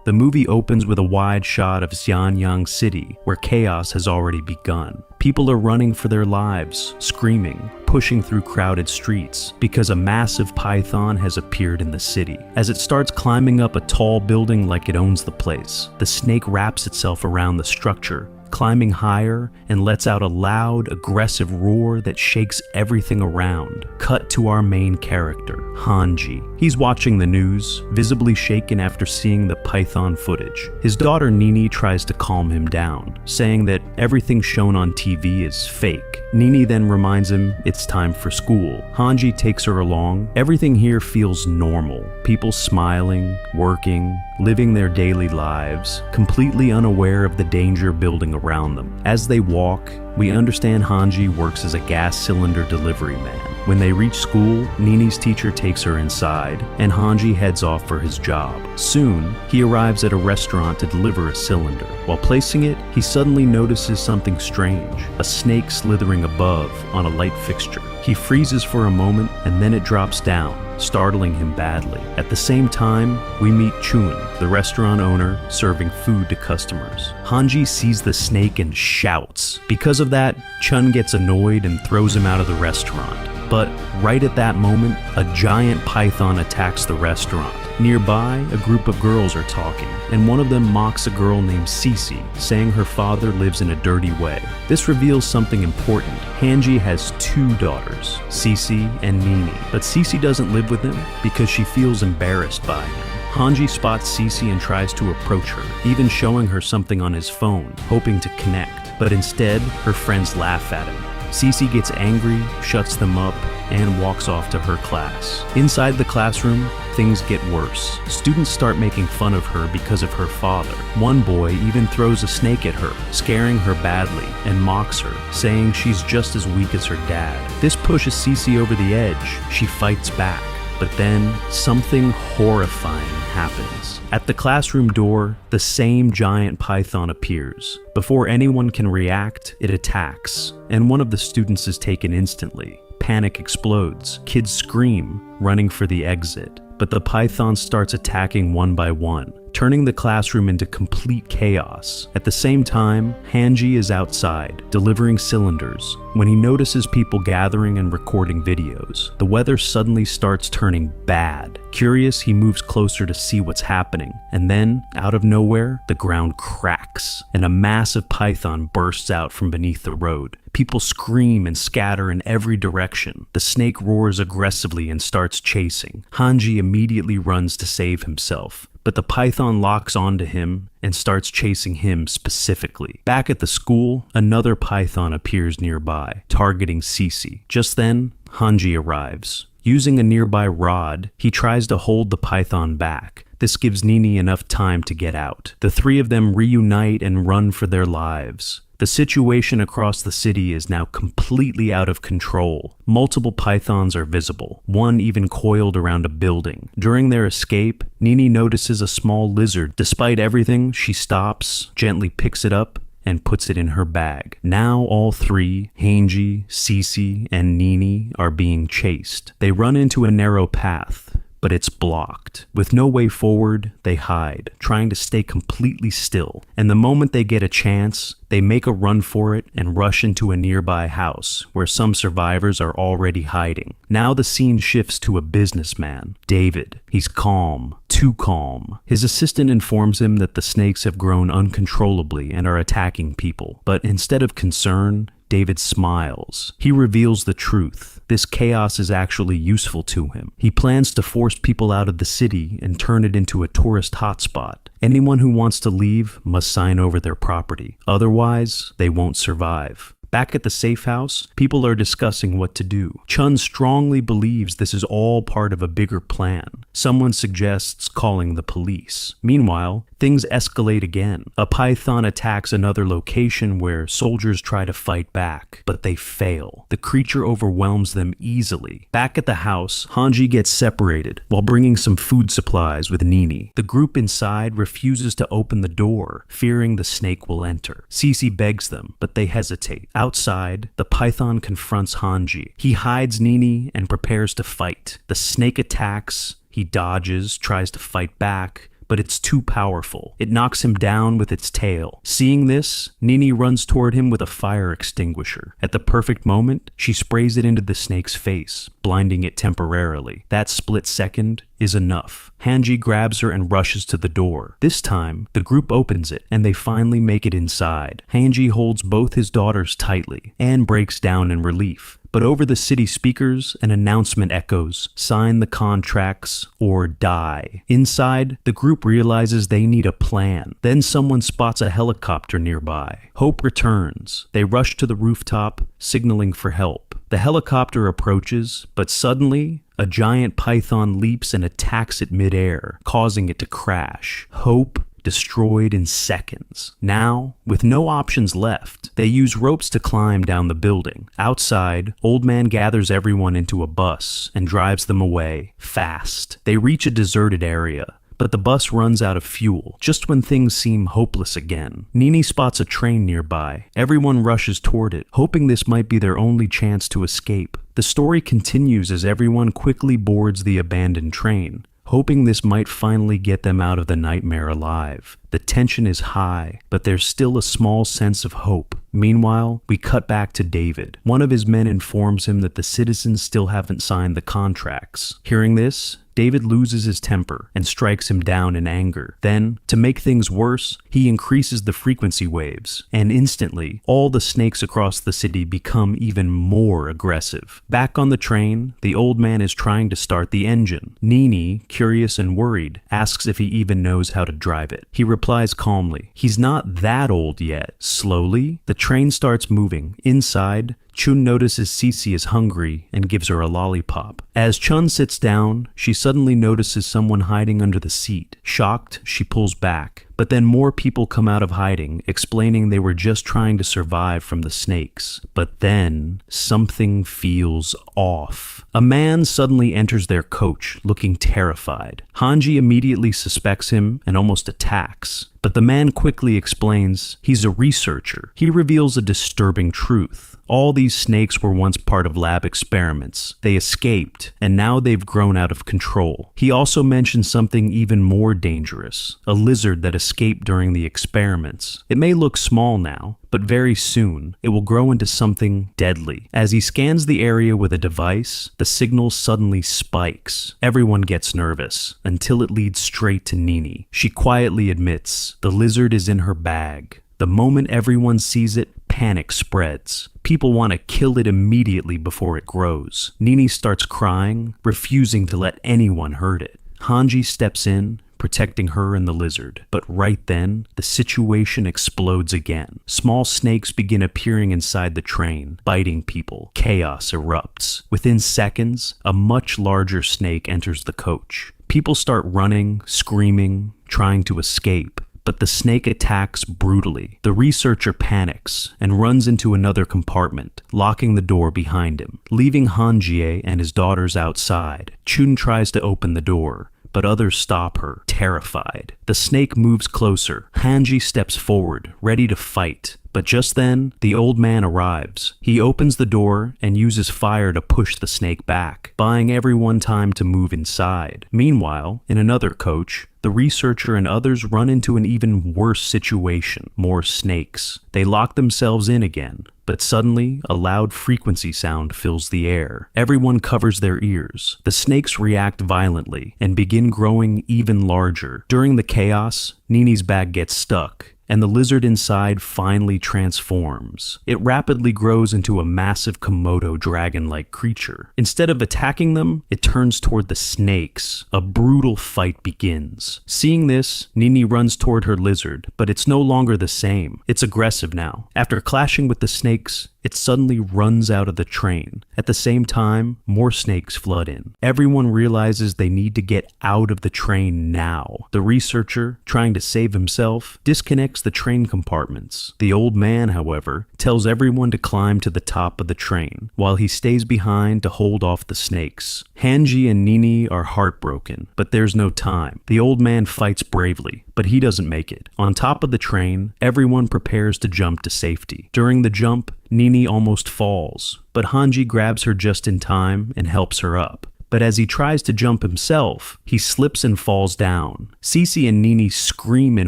The movie opens with a wide shot of Xianyang city, where chaos has already begun. People are running for their lives, screaming, pushing through crowded streets, because a massive python has appeared in the city. As it starts climbing up a tall building like it owns the place, the snake wraps itself around the structure, climbing higher, and lets out a loud, aggressive roar that shakes everything around. Cut to our main character, Hanji. He's watching the news, visibly shaken after seeing the python footage. His daughter Nini tries to calm him down, saying that everything shown on TV is fake. Nini then reminds him it's time for school. Hanji takes her along. Everything here feels normal. People smiling, working, living their daily lives, completely unaware of the danger building around them. As they walk, we understand Hanji works as a gas cylinder delivery man. When they reach school, Nini's teacher takes her inside, and Hanji heads off for his job. Soon, he arrives at a restaurant to deliver a cylinder. While placing it, he suddenly notices something strange, a snake slithering above on a light fixture. He freezes for a moment, and then it drops down, startling him badly. At the same time, we meet Chun, the restaurant owner, serving food to customers. Hanji sees the snake and shouts. Because of that, Chun gets annoyed and throws him out of the restaurant. But right at that moment, a giant python attacks the restaurant. Nearby, a group of girls are talking, and one of them mocks a girl named Cece, saying her father lives in a dirty way. This reveals something important. Hanji has 2 daughters, Cece and Nini, but Cece doesn't live with him because she feels embarrassed by him. Hanji spots Cece and tries to approach her, even showing her something on his phone, hoping to connect, but instead, her friends laugh at him. Cece gets angry, shuts them up, and walks off to her class. Inside the classroom, things get worse. Students start making fun of her because of her father. One boy even throws a snake at her, scaring her badly, and mocks her, saying she's just as weak as her dad. This pushes Cece over the edge. She fights back. But then, something horrifying happens. At the classroom door, the same giant python appears. Before anyone can react, it attacks, and one of the students is taken instantly. Panic explodes. Kids scream, running for the exit. But the python starts attacking one by one, turning the classroom into complete chaos. At the same time, Hanji is outside, delivering cylinders, when he notices people gathering and recording videos. The weather suddenly starts turning bad. Curious, he moves closer to see what's happening, and then, out of nowhere, the ground cracks, and a massive python bursts out from beneath the road. People scream and scatter in every direction. The snake roars aggressively and starts chasing. Hanji immediately runs to save himself, but the python locks onto him and starts chasing him specifically. Back at the school, another python appears nearby, targeting Cece. Just then, Hanji arrives. Using a nearby rod, he tries to hold the python back. This gives Nini enough time to get out. The 3 of them reunite and run for their lives. The situation across the city is now completely out of control. Multiple pythons are visible, one even coiled around a building. During their escape, Nini notices a small lizard. Despite everything, she stops, gently picks it up, and puts it in her bag. Now all 3, Hanji, Cece, and Nini, are being chased. They run into a narrow path, but it's blocked. With no way forward, they hide, trying to stay completely still. And the moment they get a chance, they make a run for it and rush into a nearby house, where some survivors are already hiding. Now the scene shifts to a businessman, David. He's calm, too calm. His assistant informs him that the snakes have grown uncontrollably and are attacking people. But instead of concern, David smiles. He reveals the truth. This chaos is actually useful to him. He plans to force people out of the city and turn it into a tourist hotspot. Anyone who wants to leave must sign over their property. Otherwise, they won't survive. Back at the safe house, people are discussing what to do. Chun strongly believes this is all part of a bigger plan. Someone suggests calling the police. Meanwhile, things escalate again. A python attacks another location where soldiers try to fight back, but they fail. The creature overwhelms them easily. Back at the house, Hanji gets separated while bringing some food supplies with Nini. The group inside refuses to open the door, fearing the snake will enter. Cece begs them, but they hesitate. Outside, the python confronts Hanji. He hides Nini and prepares to fight. The snake attacks. He dodges, tries to fight back, but it's too powerful. It knocks him down with its tail. Seeing this, Nini runs toward him with a fire extinguisher. At the perfect moment, she sprays it into the snake's face, blinding it temporarily. That split second is enough. Hanji grabs her and rushes to the door. This time, the group opens it, and they finally make it inside. Hanji holds both his daughters tightly. Anne breaks down in relief. But over the city speakers, an announcement echoes, "Sign the contracts or die." Inside, the group realizes they need a plan. Then someone spots a helicopter nearby. Hope returns. They rush to the rooftop, signaling for help. The helicopter approaches, but suddenly, a giant python leaps and attacks it midair, causing it to crash. Hope destroyed in seconds. Now, with no options left, they use ropes to climb down the building. Outside, Old Man gathers everyone into a bus and drives them away, fast. They reach a deserted area, but the bus runs out of fuel, just when things seem hopeless again. Nini spots a train nearby. Everyone rushes toward it, hoping this might be their only chance to escape. The story continues as everyone quickly boards the abandoned train, hoping this might finally get them out of the nightmare alive. The tension is high, but there's still a small sense of hope. Meanwhile, we cut back to David. One of his men informs him that the citizens still haven't signed the contracts. Hearing this, David loses his temper and strikes him down in anger. Then, to make things worse, he increases the frequency waves, and instantly, all the snakes across the city become even more aggressive. Back on the train, the old man is trying to start the engine. Nini, curious and worried, asks if he even knows how to drive it. He replies calmly, he's not that old yet. Slowly, the train starts moving. Inside, Chun notices Cece is hungry and gives her a lollipop. As Chun sits down, she suddenly notices someone hiding under the seat. Shocked, she pulls back. But then more people come out of hiding, explaining they were just trying to survive from the snakes. But then, something feels off. A man suddenly enters their coach, looking terrified. Hanji immediately suspects him and almost attacks. But the man quickly explains he's a researcher. He reveals a disturbing truth. All these snakes were once part of lab experiments. They escaped, and now they've grown out of control. He also mentions something even more dangerous, a lizard that escaped during the experiments. It may look small now, but very soon, it will grow into something deadly. As he scans the area with a device, the signal suddenly spikes. Everyone gets nervous, until it leads straight to Nini. She quietly admits the lizard is in her bag. The moment everyone sees it, panic spreads. People want to kill it immediately before it grows. Nini starts crying, refusing to let anyone hurt it. Hanji steps in, protecting her and the lizard. But right then, the situation explodes again. Small snakes begin appearing inside the train, biting people. Chaos erupts. Within seconds, a much larger snake enters the coach. People start running, screaming, trying to escape. But the snake attacks brutally. The researcher panics and runs into another compartment, locking the door behind him, leaving Hanji and his daughters outside. Chun tries to open the door, but others stop her, terrified. The snake moves closer. Hanji steps forward, ready to fight. But just then, the old man arrives. He opens the door and uses fire to push the snake back, buying everyone time to move inside. Meanwhile, in another coach, the researcher and others run into an even worse situation. More snakes. They lock themselves in again. But suddenly, a loud frequency sound fills the air. Everyone covers their ears. The snakes react violently and begin growing even larger. During the chaos, Nini's bag gets stuck, and the lizard inside finally transforms. It rapidly grows into a massive Komodo dragon-like creature. Instead of attacking them, it turns toward the snakes. A brutal fight begins. Seeing this, Nini runs toward her lizard, but it's no longer the same. It's aggressive now. After clashing with the snakes, it suddenly runs out of the train. At the same time, more snakes flood in. Everyone realizes they need to get out of the train now. The researcher, trying to save himself, disconnects the train compartments. The old man, however, tells everyone to climb to the top of the train, while he stays behind to hold off the snakes. Hanji and Nini are heartbroken, but there's no time. The old man fights bravely, but he doesn't make it. On top of the train, everyone prepares to jump to safety. During the jump, Nini almost falls, but Hanji grabs her just in time and helps her up. but as he tries to jump himself, he slips and falls down. Cece and Nini scream in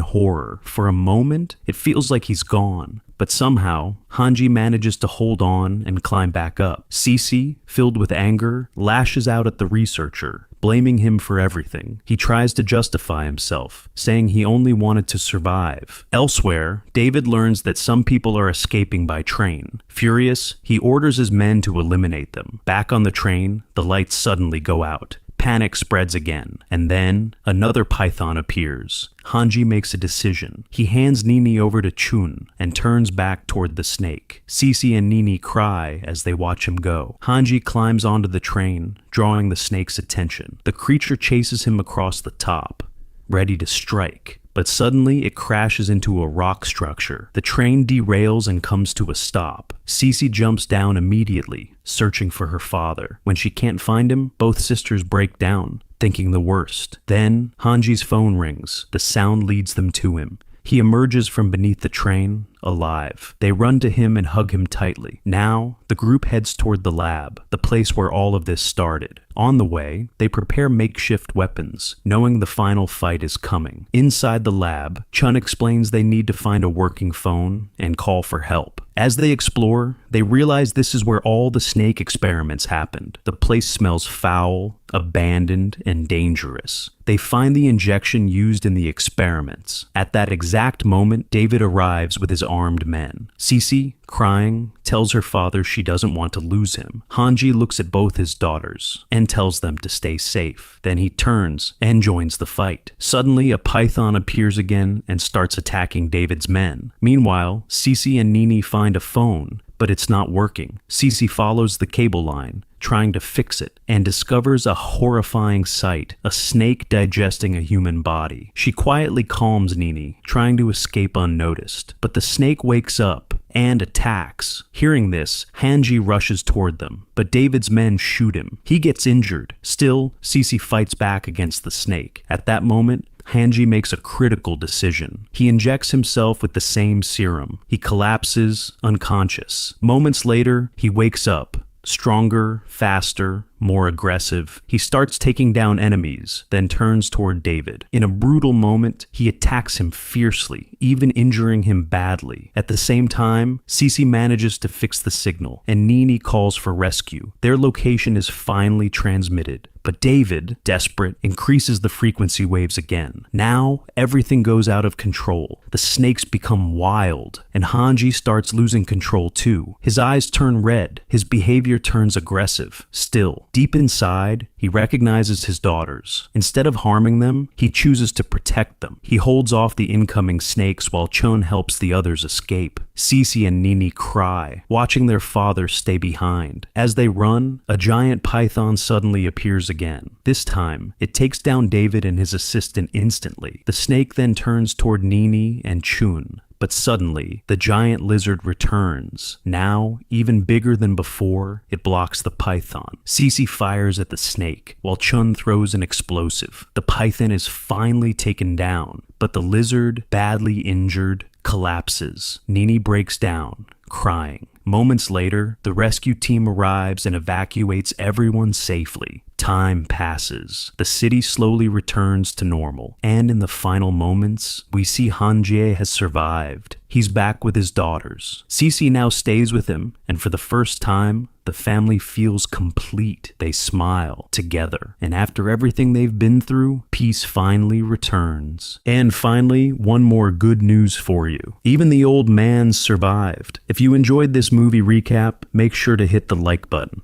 horror. For a moment, it feels like he's gone. But somehow, Hanji manages to hold on and climb back up. Cece, filled with anger, lashes out at the researcher, blaming him for everything. He tries to justify himself, saying he only wanted to survive. Elsewhere, David learns that some people are escaping by train. Furious, he orders his men to eliminate them. Back on the train, the lights suddenly go out. Panic spreads again, and then another python appears. Hanji makes a decision. He hands Nini over to Chun and turns back toward the snake. Cece and Nini cry as they watch him go. Hanji climbs onto the train, drawing the snake's attention. The creature chases him across the top, ready to strike. But suddenly it crashes into a rock structure. The train derails and comes to a stop. Cece jumps down immediately, searching for her father. When she can't find him, both sisters break down, thinking the worst. Then Hanji's phone rings. The sound leads them to him. He emerges from beneath the train, alive. They run to him and hug him tightly. Now, the group heads toward the lab, the place where all of this started. On the way, they prepare makeshift weapons, knowing the final fight is coming. Inside the lab, Chun explains they need to find a working phone and call for help. As they explore, they realize this is where all the snake experiments happened. The place smells foul, abandoned, and dangerous. They find the injection used in the experiments. At that exact moment, David arrives with his armed men. Cece, crying, tells her father she doesn't want to lose him. Hanji looks at both his daughters and tells them to stay safe. Then he turns and joins the fight. Suddenly, a python appears again and starts attacking David's men. Meanwhile, Cece and Nini find a phone, but it's not working. Cece follows the cable line, trying to fix it, and discovers a horrifying sight, a snake digesting a human body. She quietly calms Nini, trying to escape unnoticed, but the snake wakes up and attacks. Hearing this, Hanji rushes toward them, but David's men shoot him. He gets injured. Still, Cece fights back against the snake. At that moment, Hanji makes a critical decision. He injects himself with the same serum. He collapses, unconscious. Moments later, he wakes up. Stronger, faster, more aggressive. He starts taking down enemies, then turns toward David. In a brutal moment, he attacks him fiercely, even injuring him badly. At the same time, Cece manages to fix the signal, and Nini calls for rescue. Their location is finally transmitted. But David, desperate, increases the frequency waves again. Now, everything goes out of control. The snakes become wild, and Hanji starts losing control too. His eyes turn red. His behavior turns aggressive. Still, deep inside, he recognizes his daughters. Instead of harming them, he chooses to protect them. He holds off the incoming snakes while Chun helps the others escape. Cece and Nini cry, watching their father stay behind. As they run, a giant python suddenly appears again. This time, it takes down David and his assistant instantly. The snake then turns toward Nini and Chun. But suddenly, the giant lizard returns. Now, even bigger than before, it blocks the python. Cece fires at the snake, while Chun throws an explosive. The python is finally taken down, but the lizard, badly injured, collapses. Nini breaks down, crying. Moments later, the rescue team arrives and evacuates everyone safely. Time passes. The city slowly returns to normal. And in the final moments, we see Hanji has survived. He's back with his daughters. Cece now stays with him, and for the first time, the family feels complete. They smile together. And after everything they've been through, peace finally returns. And finally, one more good news for you. Even the old man survived. If you enjoyed this movie recap, make sure to hit the like button.